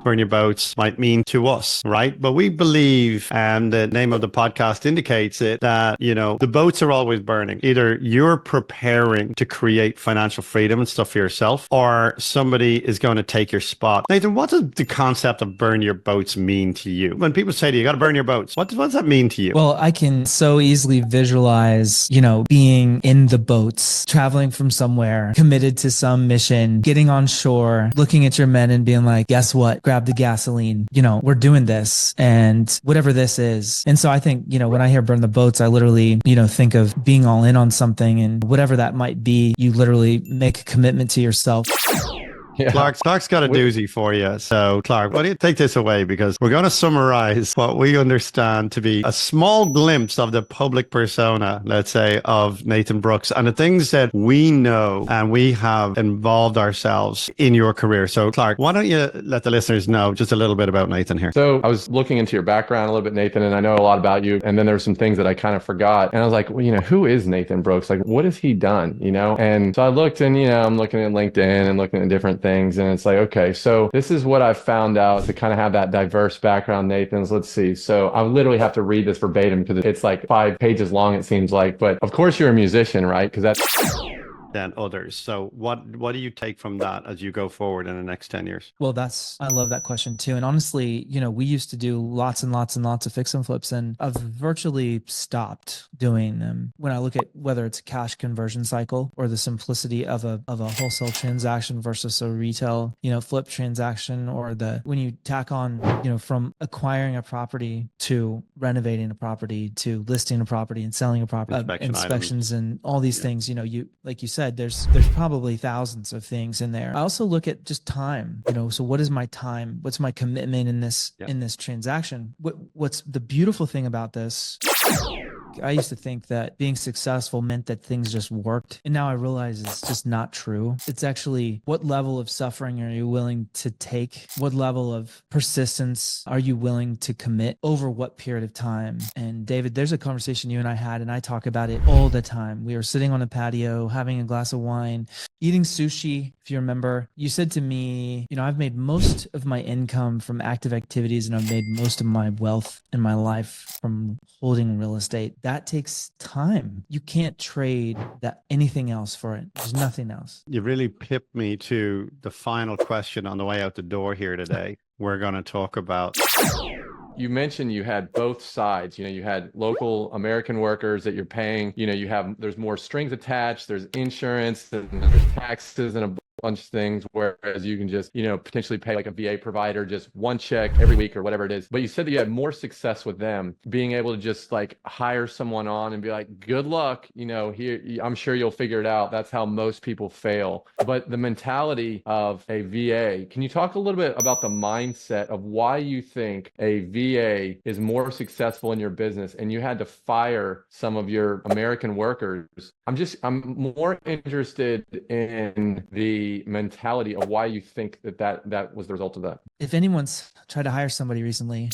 burn your boats might mean to us, right? But we believe, and the name of the podcast indicates it, that, the boats are always burning. Either you're preparing to create financial freedom and stuff for yourself, or somebody is going to take your spot. Nathan, what does the concept of burn your boats mean to you? When people say to you, you got to burn your boats, what does that mean to you? Well, I can so easily visualize, being in the boats, traveling from somewhere, committed to some mission, getting on shore, looking at your men and being like, guess what? Grab the gasoline. We're doing this and whatever this is. And so I think, when I hear burn the boats, I literally, think of being all in on something, and whatever that might be, you literally make a commitment to yourself. Yeah. Clark's got a doozy for you. So, Clark, why don't you take this away? Because we're going to summarize what we understand to be a small glimpse of the public persona, let's say, of Nathan Brooks and the things that we know and we have involved ourselves in your career. So, Clark, why don't you let the listeners know just a little bit about Nathan here? So, I was looking into your background a little bit, Nathan, and I know a lot about you. And then there were some things that I kind of forgot. And I was like, well, who is Nathan Brooks? Like, what has he done? And so I looked, and, I'm looking at LinkedIn and looking at different things. And it's like, okay, so this is what I've found out to kind of have that diverse background, Nathan's. Let's see. So I literally have to read this verbatim because it's like 5 pages long, it seems like. But of course, you're a musician, right? Because that's than others. So what do you take from that as you go forward in the next 10 years? Well, I love that question too. And honestly, we used to do lots and lots and lots of fix and flips, and I've virtually stopped doing them. When I look at whether it's a cash conversion cycle or the simplicity of a wholesale transaction versus a retail, flip transaction, or when you tack on, from acquiring a property to renovating a property to listing a property and selling a property, inspections and all these things, like you said, there's probably thousands of things in there. I also look at just time, so what is my time? What's my commitment in this transaction? What's the beautiful thing about this? I used to think that being successful meant that things just worked. And now I realize it's just not true. It's actually, what level of suffering are you willing to take? What level of persistence are you willing to commit over what period of time? And David, there's a conversation you and I had, and I talk about it all the time. We were sitting on a patio, having a glass of wine, eating sushi. If you remember, you said to me, I've made most of my income from active activities, and I've made most of my wealth in my life from holding real estate. That takes time. You can't trade anything else for it. There's nothing else. You really pipped me to the final question on the way out the door here today. We're going to talk about. You mentioned you had both sides. You had local American workers that you're paying. There's more strings attached. There's insurance, and there's taxes, and a bunch of things, whereas you can just, potentially pay like a VA provider just one check every week or whatever it is. But you said that you had more success with them being able to just like hire someone on and be like, good luck, here, I'm sure you'll figure it out. That's how most people fail. But the mentality of a VA, can you talk a little bit about the mindset of why you think a VA is more successful in your business and you had to fire some of your American workers? I'm more interested in the mentality of why you think that was the result of that. If anyone's tried to hire somebody recently,